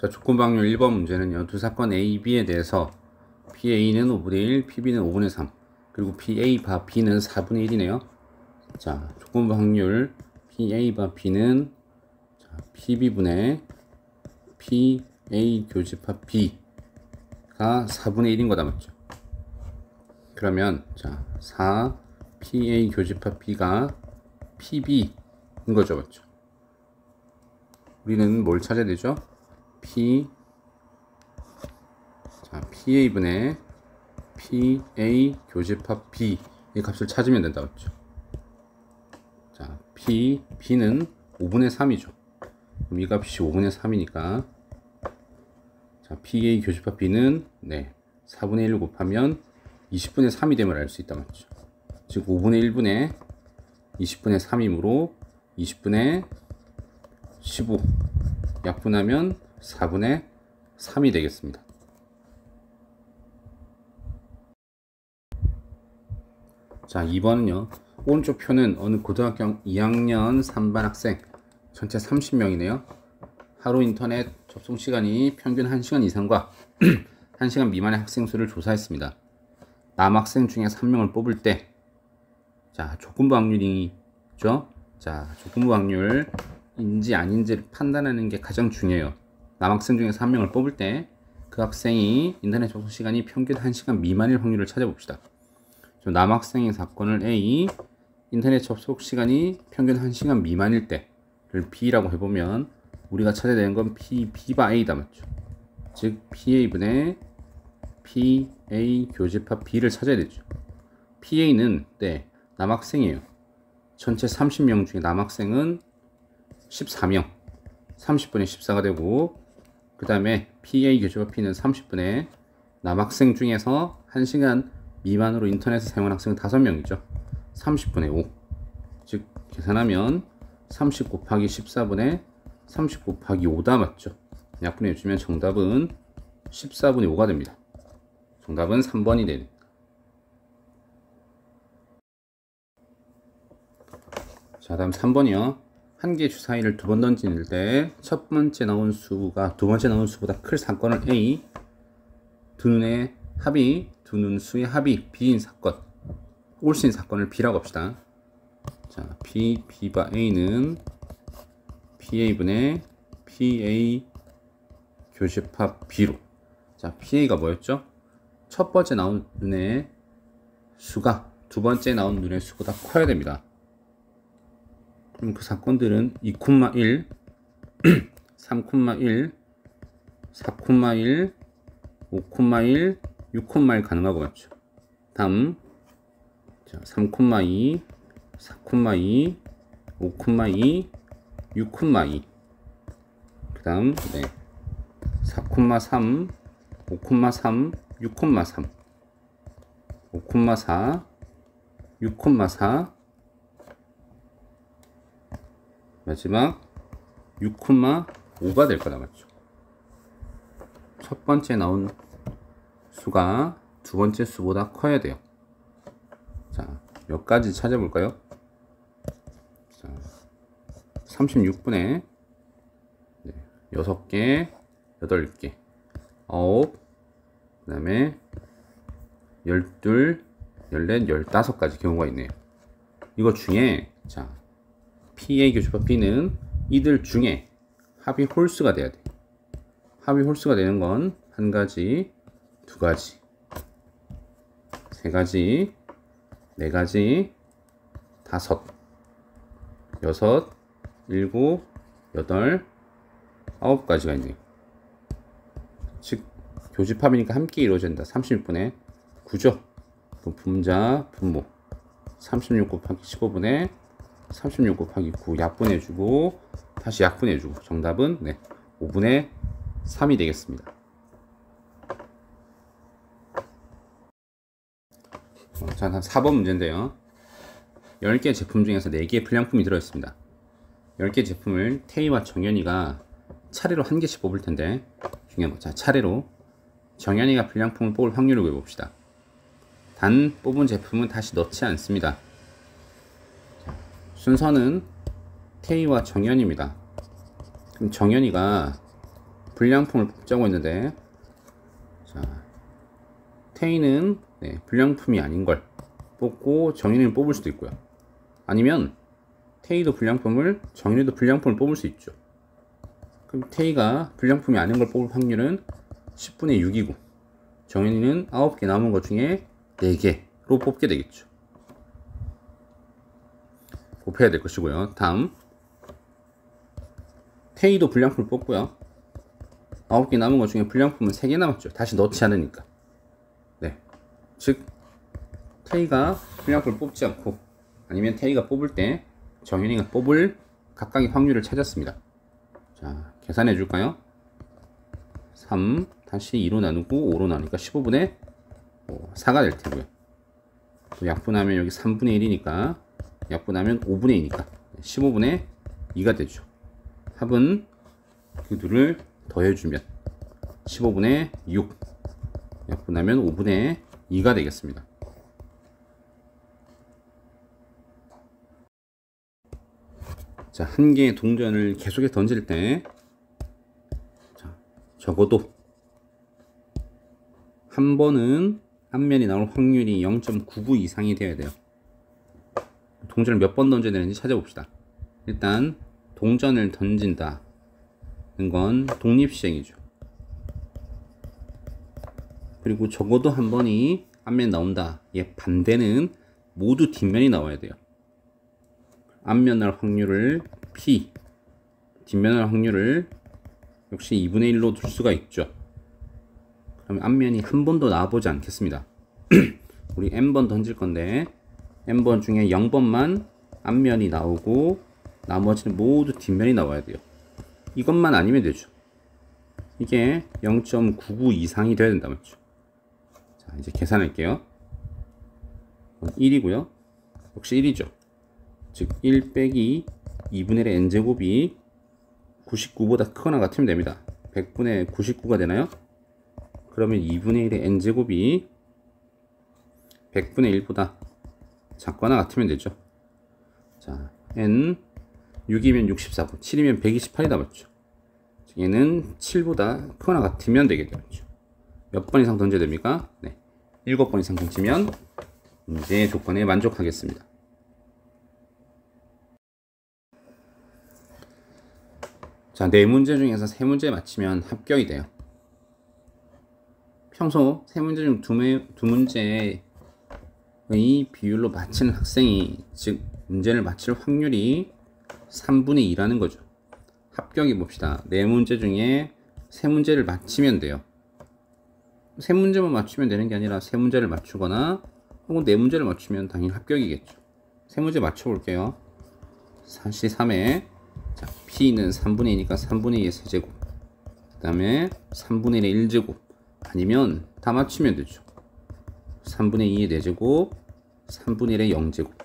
자, 조건부 확률 1번 문제는요. 두 사건 A, B에 대해서 PA는 5분의 1, PB는 5분의 3, 그리고 PA 바 B는 4분의 1이네요. 자, 조건부 확률 PA 바 B는 PB분의 PA 교집합 B가 4분의 1인 거다, 맞죠? 그러면 자, 4 PA 교집합 B가 PB인 거죠, 맞죠? 우리는 뭘 찾아야 되죠? PA분의 PA 교집합 B의 값을 찾으면 된다, 맞죠? 자, B는 5분의 3이죠. 그럼 이 값이 5분의 3이니까, 자, PA 교집합 B는, 4분의 1 곱하면 20분의 3이 됨을 알 수 있다, 맞죠? 즉, 5분의 1분의 20분의 3이므로 20분의 15 약분하면 4분의 3이 되겠습니다. 자, 2번은요. 오른쪽 표는 어느 고등학교 2학년 3반 학생 전체 30명이네요. 하루 인터넷 접속 시간이 평균 1시간 이상과 1시간 미만의 학생 수를 조사했습니다. 남학생 중에 3명을 뽑을 때, 자, 조건부 확률이죠. 자, 조건부 확률인지 아닌지를 판단하는 게 가장 중요해요. 남학생 중에서 1명을 뽑을 때 그 학생이 인터넷 접속 시간이 평균 1시간 미만일 확률을 찾아봅시다. 남학생의 사건을 A, 인터넷 접속 시간이 평균 1시간 미만일 때를 B라고 해보면 우리가 찾아야 되는 건 B바 A다, 맞죠? 즉 PA분의 PA 교집합 B를 찾아야 되죠. PA는 남학생이에요. 전체 30명 중에 남학생은 14명, 30분의 14가 되고, 그 다음에 PA 교집합 B는 30분의 남학생 중에서 1시간 미만으로 인터넷을 사용한 학생은 5명이죠. 30분의 5. 즉, 계산하면 30 곱하기 14분의 30 곱하기 5다, 맞죠? 약분해 주면 정답은 14분의 5가 됩니다. 정답은 3번이 됩니다. 자, 다음 3번이요. 한 개의 주사위를 2번 던질 때 첫 번째 나온 수가 두 번째 나온 수보다 클 사건을 A, 두 눈의 합이, 두 눈 수의 합이 B인 사건, 옳수인 사건을 B라고 합시다. 자, B바 A는 PA분의 PA 교집합 B로. 자, PA가 뭐였죠? 첫 번째 나온 눈의 수가 두 번째 나온 눈의 수보다 커야 됩니다. 그럼 그 사건들은 2,1, 3,1, 4,1, 5,1, 6,1 가능하고, 맞죠? 다음, 자, 3,2, 4,2, 5,2, 6,2. 그 다음, 4,3, 5,3, 6,3, 5,4, 6,4, 마지막 6,5가 될 거다, 맞죠? 첫 번째 나온 수가 두 번째 수보다 커야 돼요. 자, 몇 가지 찾아볼까요? 자, 36분의 6개, 8개, 9, 그 다음에 12, 14, 15가지 경우가 있네요. 이거 중에, 자, PA 교집합 B는 이들 중에 합이 홀수가 돼야 돼. 합이 홀수가 되는 건 한 가지, 두 가지, 세 가지, 네 가지, 5, 6, 7, 8, 9가지가 있네요. 즉, 교집합이니까 함께 이루어진다. 36분의 9죠. 분자, 분모. 36 곱하기 15분의 36 곱하기 9 약분해주고 다시 약분해주고 정답은 5분의 3이 되겠습니다. 자, 4번 문제인데요. 10개 제품 중에서 4개의 불량품이 들어있습니다. 10개 제품을 태희와 정연이가 차례로 한 개씩 뽑을 텐데, 중요한 거, 자, 차례로 정연이가 불량품을 뽑을 확률을 구해봅시다. 단 뽑은 제품은 다시 넣지 않습니다. 순서는 태희와 정연입니다. 그럼 정연이가 불량품을 뽑자고 했는데, 자, 태희는 불량품이 아닌 걸 뽑고 정현이는 뽑을 수도 있고요. 아니면 태희도 불량품을, 정현이도 불량품을 뽑을 수 있죠. 그럼 태희가 불량품이 아닌 걸 뽑을 확률은 10분의 6이고 정현이는 9개 남은 것 중에 4개로 뽑게 되겠죠. 곱해야 될 것이고요. 다음, 태희도 불량품을 뽑고요. 9개 남은 것 중에 불량품은 3개 남았죠. 다시 넣지 않으니까. 즉 태희가 불량품을 뽑지 않고, 아니면 태희가 뽑을 때 정현이가 뽑을 각각의 확률을 찾았습니다. 자, 계산해 줄까요? 3 다시 2로 나누고 5로 나누니까 15분의 4가 될 테고요. 또 약분하면 여기 3분의 1이니까 약분하면 5분의 2니까 15분의 2가 되죠. 합은 그 둘을 더해주면 15분의 6 약분하면 5분의 2가 되겠습니다. 자, 한 개의 동전을 계속해서 던질 때, 자, 적어도 한 번은 앞면이 나올 확률이 0.99 이상이 되어야 돼요. 동전을 몇 번 던져야 되는지 찾아봅시다. 일단 동전을 던진다는 건 독립시행이죠. 그리고 적어도 한 번이 앞면이 나온다. 얘 반대는 모두 뒷면이 나와야 돼요. 앞면 날 확률을 P, 뒷면 날 확률을 역시 2분의 1로 둘 수가 있죠. 그러면 앞면이 한 번도 나와보지 않겠습니다. 우리 N번 던질 건데 N번 중에 0번만 앞면이 나오고 나머지는 모두 뒷면이 나와야 돼요. 이것만 아니면 되죠. 이게 0.99 이상이 돼야 된다 맞죠? 자, 이제 계산할게요. 1이고요. 역시 1이죠. 즉 1 빼기 2분의 1의 n제곱이 99보다 크거나 같으면 됩니다. 100분의 99가 되나요? 그러면 2분의 1의 n제곱이 100분의 1보다 작거나 같으면 되죠. 자, n 6이면 64고 7이면 128이 남았죠. 얘는 7보다 크거나 같으면 되게 되죠. 몇 번 이상 던져야 됩니까? 7번 이상 던지면 문제의 조건에 만족하겠습니다. 자, 4문제 중에서 3문제 맞히면 합격이 돼요. 평소 3문제 중 2문제의 비율로 맞히는 학생이, 즉 문제를 맞힐 확률이 3분의 2라는 거죠. 합격해 봅시다. 4문제 중에 3문제를 맞히면 돼요. 3문제만 맞추면 되는 게 아니라 3문제를 맞추거나 혹은 4문제를 맞추면 당연히 합격이겠죠. 3문제 맞춰볼게요. 43에 자, P는 3분의 2니까 3분의 2의 세제곱, 그 다음에 3분의 1의 1제곱, 아니면 다 맞추면 되죠. 3분의 2의 4제곱, 3분의 1의 0제곱.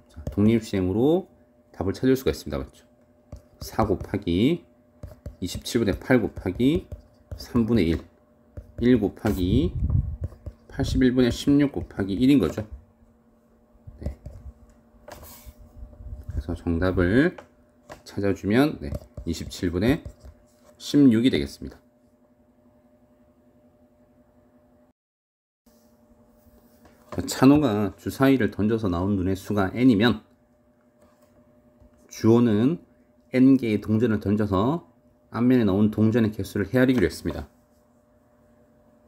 자, 독립시행으로 답을 찾을 수가 있습니다. 맞죠? 4 곱하기 27분의 8 곱하기 3분의 1, 1 곱하기 81분의 16 곱하기 1인 거죠. 그래서 정답을 찾아주면 27분의 16이 되겠습니다. 찬호가 주사위를 던져서 나온 눈의 수가 n이면 주호는 n개의 동전을 던져서 앞면에 나온 동전의 개수를 헤아리기로 했습니다.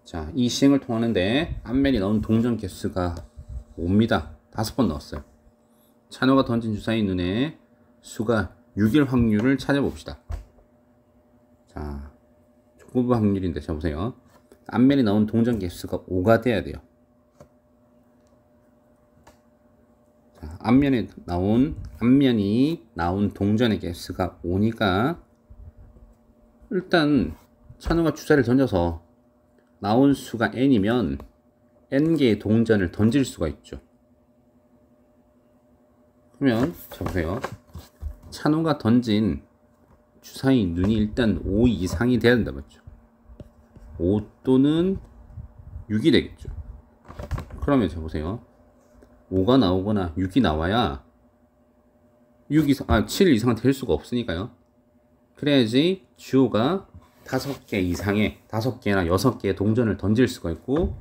자, 이 시행을 통하는데 앞면이 나온 동전 개수가 5입니다. 5번 넣었어요. 찬호가 던진 주사위 눈의 수가 6일 확률을 찾아봅시다. 자, 족구부 확률인데 자 보세요. 앞면이 나온 동전 개수가 5가 돼야 돼요. 자, 앞면이 나온 동전의 개수가 5니까 일단 찬우가 주사를 던져서 나온 수가 n이면 n개의 동전을 던질 수가 있죠. 그러면 자 보세요. 찬호가 던진 주사위 눈이 일단 5 이상이 돼야 된다 맞죠? 5 또는 6이 되겠죠. 그러면 자 보세요. 5가 나오거나 6이 나와야 7 이상은 될 수가 없으니까요. 그래야지 주호가 5개 이상의 5개나 6개의 동전을 던질 수가 있고,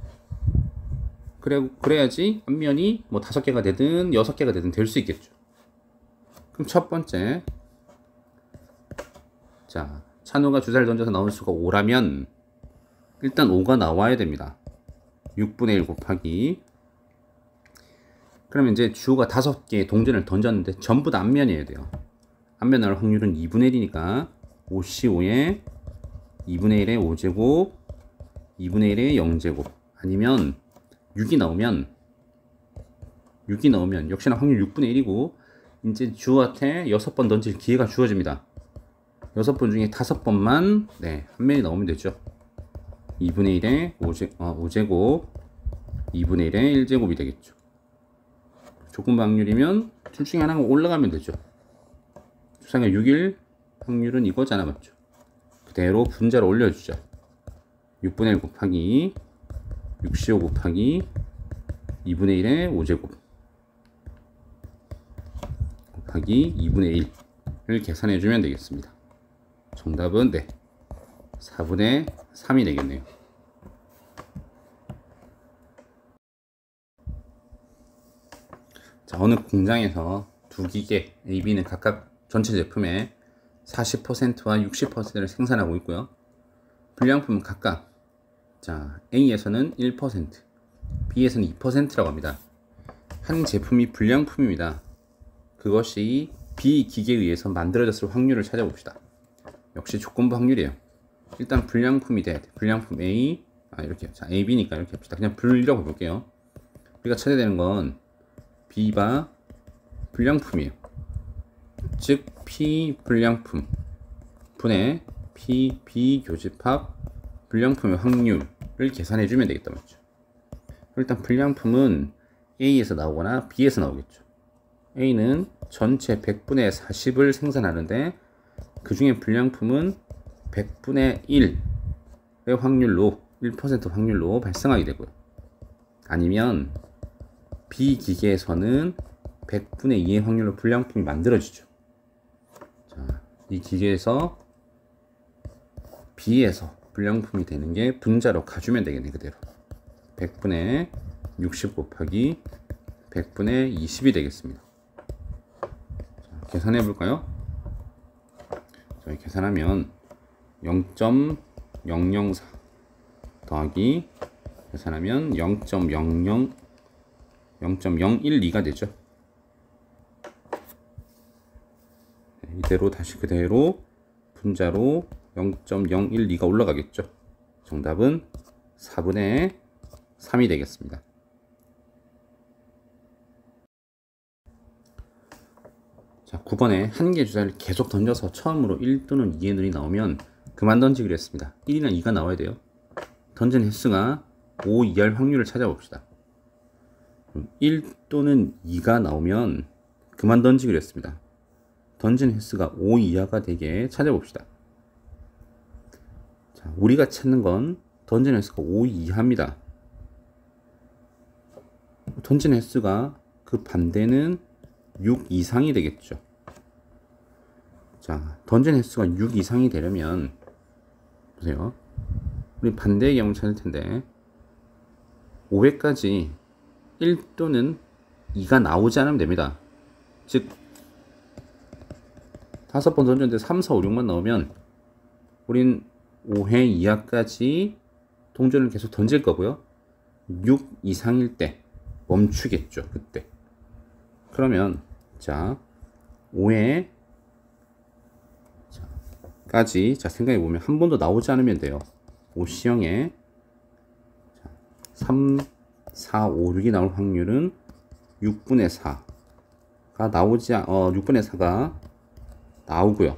그래야지 앞면이 뭐 5개가 되든 6개가 되든 될 수 있겠죠. 그럼 첫 번째, 자, 찬우가 주사를 던져서 나온 수가 5라면 일단 5가 나와야 됩니다. 6분의 1 곱하기, 그러면 이제 주호가 5개의 동전을 던졌는데 전부 다 앞면이어야 돼요. 앞면 나올 확률은 2분의 1이니까 5C5에 2분의 1의 5제곱, 2분의 1의 0제곱, 아니면 6이 나오면 역시나 확률 6분의 1이고, 이제 주호한테 6번 던질 기회가 주어집니다. 6번 중에 5번만 앞면이 나오면 되죠. 2분의 1의 5제곱, 2분의 1의 1제곱이 되겠죠. 조금 확률이면 둘 중에 하나가 올라가면 되죠. 주사가 6일 확률은 이거잖아, 맞죠? 그대로 분자로 올려주죠. 6분의 1 곱하기 6C5 곱하기 2분의 1의 5제곱 곱하기 2분의 1을 계산해주면 되겠습니다. 정답은 4분의 3이 되겠네요. 자, 어느 공장에서 두 기계 A, B는 각각 전체 제품의 40%와 60%를 생산하고 있고요. 불량품은 각각, 자, A에서는 1%, B에서는 2%라고 합니다. 한 제품이 불량품입니다. 그것이 B 기계에 의해서 만들어졌을 확률을 찾아봅시다. 역시 조건부 확률이에요. 일단 불량품이 돼. 불량품 A, 이렇게, 자, A, B니까 이렇게 합시다. 그냥 불이라고 볼게요. 우리가 찾아야 되는 건 B가 불량품이에요. 즉 P 불량품 분의 P 비교집합 불량품의 확률을 계산해 주면 되겠다, 맞죠? 일단 불량품은 A에서 나오거나 B에서 나오겠죠. A는 전체 100분의 40을 생산하는데 그 중에 불량품은 100분의 1의 확률로 1% 확률로 발생하게 되고요. 아니면 B 기계에서는 100분의 2의 확률로 불량품이 만들어지죠. 자, 이 기계에서 B에서 불량품이 되는 게 분자로 가주면 되겠네, 그대로. 100분의 60 곱하기 100분의 20이 되겠습니다. 자, 계산해 볼까요? 자, 계산하면 0.004 더하기 계산하면 0.012가 되죠. 이대로 다시 그대로 분자로 0.012가 올라가겠죠. 정답은 4분의 3이 되겠습니다. 자, 9번에 한 개 주사를 계속 던져서 처음으로 1 또는 2의 눈이 나오면 그만 던지기로 했습니다. 1이나 2가 나와야 돼요. 던진 횟수가 5 이하일 확률을 찾아봅시다. 1 또는 2가 나오면 그만 던지기로 했습니다. 던진 횟수가 5 이하가 되게 찾아봅시다. 자, 우리가 찾는 건 던진 횟수가 5 이하입니다. 던진 횟수가 그 반대는 6 이상이 되겠죠. 자, 던진 횟수가 6 이상이 되려면 보세요. 우리 반대의 경우 찾을 텐데 500까지 1 또는 2가 나오지 않으면 됩니다. 즉 5번 던졌는데 3, 4, 5, 6만 나오면 우린 5회 이하까지 동전을 계속 던질 거고요. 6 이상일 때 멈추겠죠, 그때. 그러면 자, 5회 까지 생각해 보면 한 번도 나오지 않으면 돼요. 5C형에 3, 4, 5, 6이 나올 확률은 6분의 4가 나오지 6분의 4가 나오고요.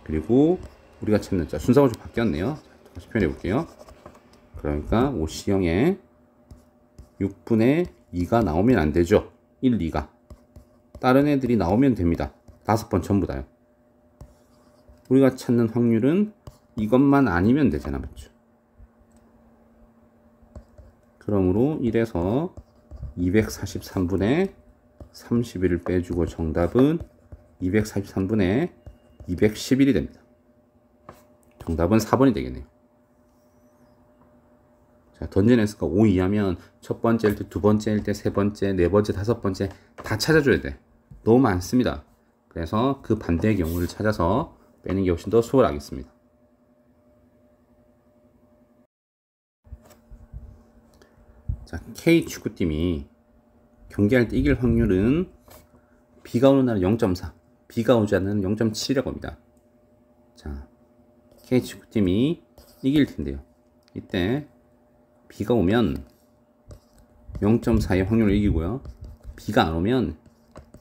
그리고 우리가 찾는 순서가 좀 바뀌었네요. 다시 표현해 볼게요. 그러니까 5C형에 6분의 2가 나오면 안 되죠. 1, 2가. 다른 애들이 나오면 됩니다. 5번 전부 다요. 우리가 찾는 확률은 이것만 아니면 되잖아, 맞죠? 그러므로 1에서 243분의 31을 빼주고 정답은 243분의 211이 됩니다. 정답은 4번이 되겠네요. 자, 던전 S가 5 이하면 첫 번째일 때, 두 번째일 때, 세 번째, 네 번째, 다섯 번째 다 찾아줘야 돼. 너무 많습니다. 그래서 그 반대의 경우를 찾아서 빼는 게 훨씬 더 수월하겠습니다. 자, K 축구팀이 경기할 때 이길 확률은 B가 오는 날은 0.4, B가 오지 않는 0.7이라고 합니다. 자, K 축구팀이 이길 텐데요. 이때 B가 오면 0.4의 확률로 이기고요. B가 안 오면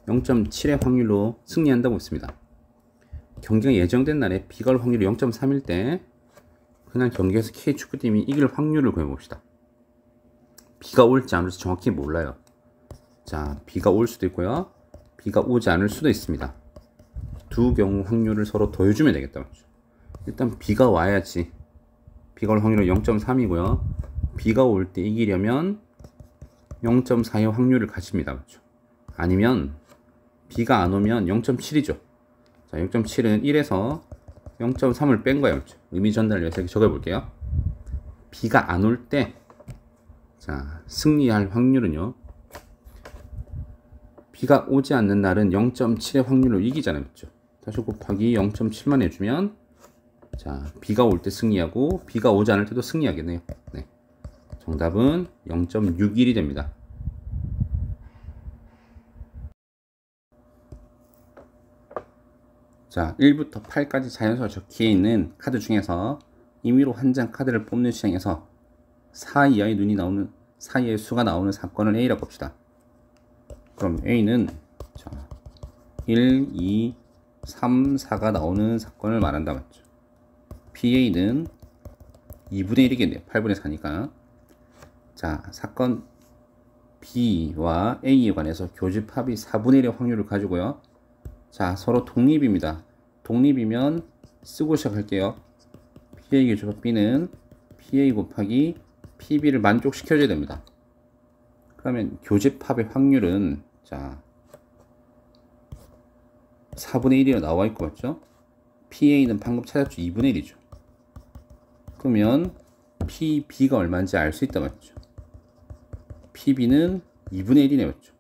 0.7의 확률로 승리한다고 했습니다. 경기가 예정된 날에 B가 올 확률이 0.3일 때 그날 경기에서 K 축구팀이 이길 확률을 구해봅시다. B가 올지 안 올지 정확히 몰라요. 자, B가 올 수도 있고요. B가 오지 않을 수도 있습니다. 두 경우 확률을 서로 더해주면 되겠다. 일단 B가 와야지. B가 올 확률은 0.3이고요. B가 올 때 이기려면 0.4의 확률을 가집니다. 그렇죠? 아니면 B가 안 오면 0.7이죠. 자, 0.7은 1에서 0.3을 뺀 거예요. 그렇죠? 의미 전달을 위해서 이렇게 적어 볼게요. B가 안 올 때, 자, 승리할 확률은요. B가 오지 않는 날은 0.7의 확률로 이기잖아요. 그렇죠? 다시 곱하기 0.7만 해주면, 자, B가 올 때 승리하고 B가 오지 않을 때도 승리하겠네요. 네. 정답은 0.61이 됩니다. 자, 1부터 8까지 자연수가 적혀 있는 카드 중에서 임의로 한 장 카드를 뽑는 시장에서 4 이하의 눈이 나오는, 4 이하의 수가 나오는 사건을 A라고 봅시다. 그럼 A는 자, 1, 2, 3, 4가 나오는 사건을 말한다 맞죠? PA는 2분의 1이겠네요. 8분의 4니까. 자, 사건 B와 A에 관해서 교집합이 4분의 1의 확률을 가지고요. 자, 서로 독립입니다. 독립이면 쓰고 시작할게요. PA 교집합 B는 PA 곱하기 PB를 만족시켜줘야 됩니다. 그러면 교집합의 확률은 자 4분의 1이라 나와 있고 맞죠? PA는 방금 찾았죠? 2분의 1이죠. 그러면 PB가 얼마인지 알 수 있다 맞죠? PB는 2분의 1이네 맞죠?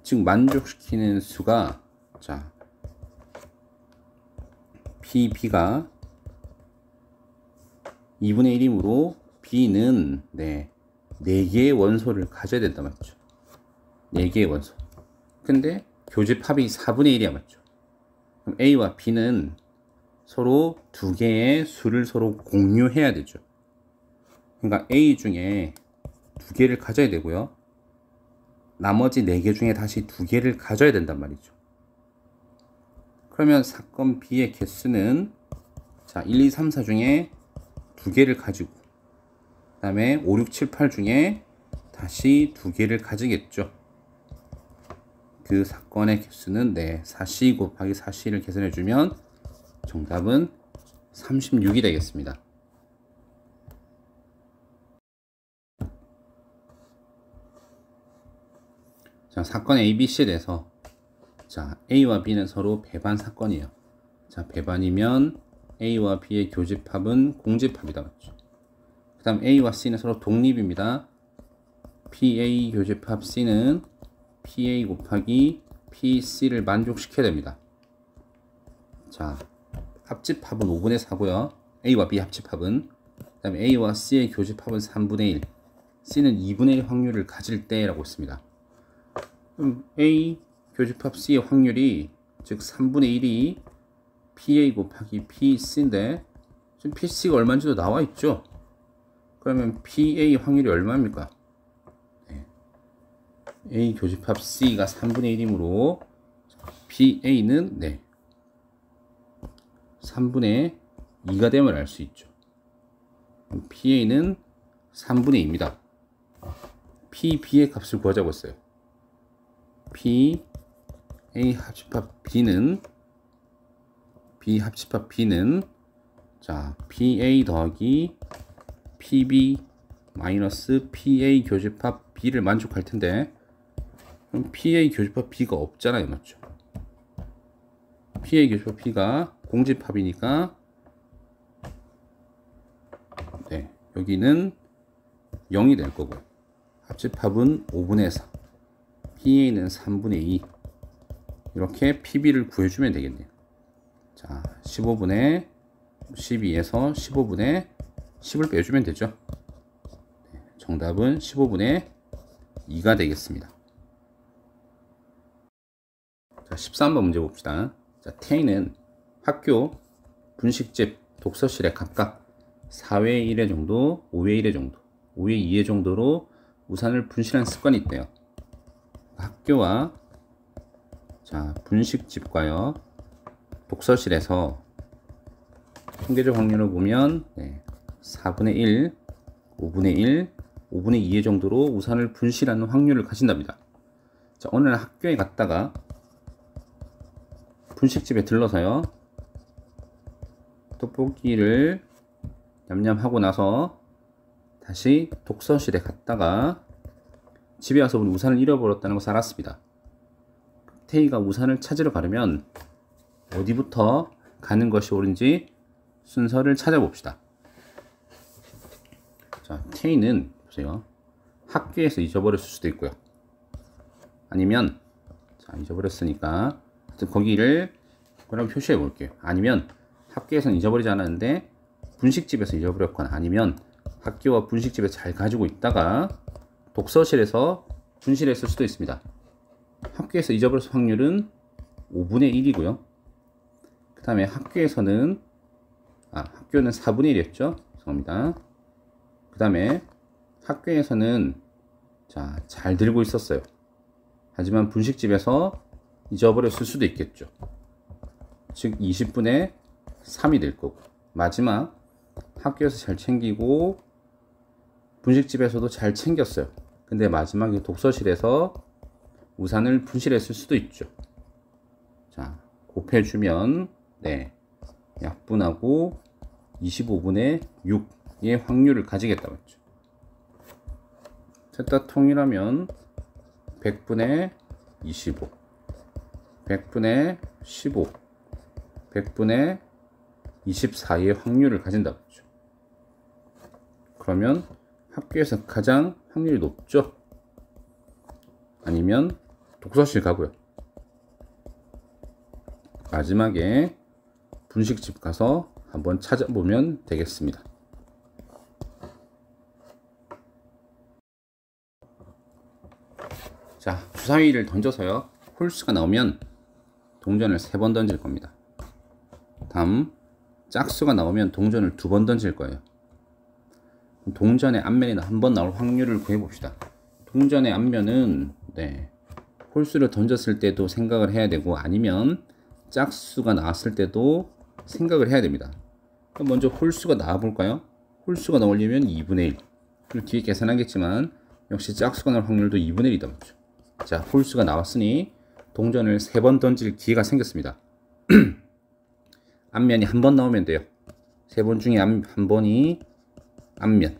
즉 만족시키는 수가 자 PB가 2분의 1이므로 B는 네 4개의 원소를 가져야 된다 맞죠? 4개의 원소. 근데 교집합이 4분의 1이야 맞죠? 그럼 A와 B는 서로 2개의 수를 서로 공유해야 되죠. 그러니까 A 중에 2개를 가져야 되고요. 나머지 4개 중에 다시 2개를 가져야 된단 말이죠. 그러면 사건 B의 개수는 자 1, 2, 3, 4 중에 2개를 가지고 그 다음에 5, 6, 7, 8 중에 다시 2개를 가지겠죠. 그 사건의 개수는 네 4C 곱하기 4C를 계산해주면 정답은 36이 되겠습니다. 자, 사건 ABC에 대해서 자 A와 B는 서로 배반 사건이에요. 자, 배반이면 A와 B의 교집합은 공집합이다 맞죠? 그 다음 A와 C는 서로 독립입니다. PA 교집합 C는 PA 곱하기 PC를 만족시켜야 됩니다. 자, 합집합은 5분의 4고요. A와 B 합집합은 그 다음에 A와 C의 교집합은 3분의 1 C는 2분의 1 확률을 가질 때라고 했습니다. 그럼 A 교집합 C의 확률이 즉 3분의 1이 PA 곱하기 PC인데 지금 PC가 얼마인지도 나와 있죠. 그러면 PA 확률이 얼마입니까? 네. A 교집합 C가 3분의 1이므로 PA는 네 3분의 2가 됨을 알 수 있죠. PA는 3분의 2입니다. PB의 값을 구하자고 했어요. PA 합집합 B는 B 합집합 B는 자 PA 더하기 PB 마이너스 PA 교집합 B를 만족할 텐데 그럼 PA 교집합 B가 없잖아요 맞죠? PA 교집합 B가 공집합이니까 여기는 0이 될 거고, 합집합은 5분의 4, PA는 3분의 2. 이렇게 PB를 구해주면 되겠네요. 자, 15분의 12에서 15분의 10을 빼주면 되죠. 정답은 15분의 2가 되겠습니다. 자, 13번 문제 봅시다. 자, K는 학교, 분식집, 독서실에 각각 4회 1회 정도, 5회 1회 정도, 5회 2회 정도로 우산을 분실하는 습관이 있대요. 학교와 자, 분식집과요, 독서실에서 통계적 확률을 보면 4분의 1, 5분의 1, 5분의 2의 정도로 우산을 분실하는 확률을 가진답니다. 자, 어느 날 학교에 갔다가 분식집에 들러서요, 떡볶이를 냠냠하고 나서 다시 독서실에 갔다가 집에 와서 우리 우산을 잃어버렸다는 것을 알았습니다. 태희가 우산을 찾으러 가려면 어디부터 가는 것이 옳은지 순서를 찾아봅시다. 자, K는 보세요. 학교에서 잊어버렸을 수도 있고요. 아니면 자, 잊어버렸으니까 거기를 뭐라고 표시해 볼게요. 아니면 학교에서는 잊어버리지 않았는데 분식집에서 잊어버렸거나, 아니면 학교와 분식집에 잘 가지고 있다가 독서실에서 분실했을 수도 있습니다. 학교에서 잊어버렸을 확률은 5분의 1이고요. 그 다음에 학교는 4분의 1이었죠. 죄송합니다. 그 다음에 학교에서는 자, 잘 들고 있었어요. 하지만 분식집에서 잊어버렸을 수도 있겠죠. 즉 20분의 3이 될 거고, 마지막 학교에서 잘 챙기고 분식집에서도 잘 챙겼어요. 근데 마지막에 독서실에서 우산을 분실했을 수도 있죠. 자, 곱해주면 약분하고 25분의 6의 확률을 가지겠다고 했죠. 셋 다 통일하면 100분의 25, 100분의 15, 100분의 24의 확률을 가진다고 했죠. 그러면 학교에서 가장 확률이 높죠? 아니면 독서실 가고요. 마지막에 분식집 가서 한번 찾아보면 되겠습니다. 자, 주사위를 던져서요, 홀수가 나오면 동전을 3번 던질 겁니다. 다음 짝수가 나오면 동전을 2번 던질 거예요. 동전의 앞면에 한 번 나올 확률을 구해봅시다. 동전의 앞면은 홀수를 던졌을 때도 생각을 해야 되고, 아니면 짝수가 나왔을 때도 생각을 해야 됩니다. 그럼 먼저 홀수가 나와 볼까요? 홀수가 나오려면 2분의 1. 뒤에 계산하겠지만 역시 짝수가 나올 확률도 2분의 1이다 보죠. 자, 홀수가 나왔으니 동전을 3번 던질 기회가 생겼습니다. 앞면이 한 번 나오면 돼요. 3번 중에 한 번이 앞면,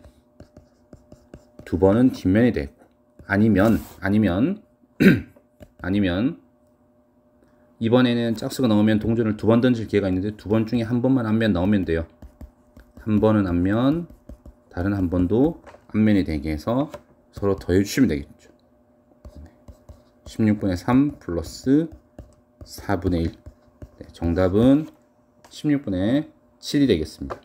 2번은 뒷면이 되고, 아니면 이번에는 짝수가 나오면 동전을 2번 던질 기회가 있는데 2번 중에 한 번만 앞면 나오면 돼요. 한 번은 앞면, 다른 한 번도 앞면이 되게 해서 서로 더해주시면 되겠죠. 16분의 3 플러스 4분의 1. 정답은 16분의 7이 되겠습니다.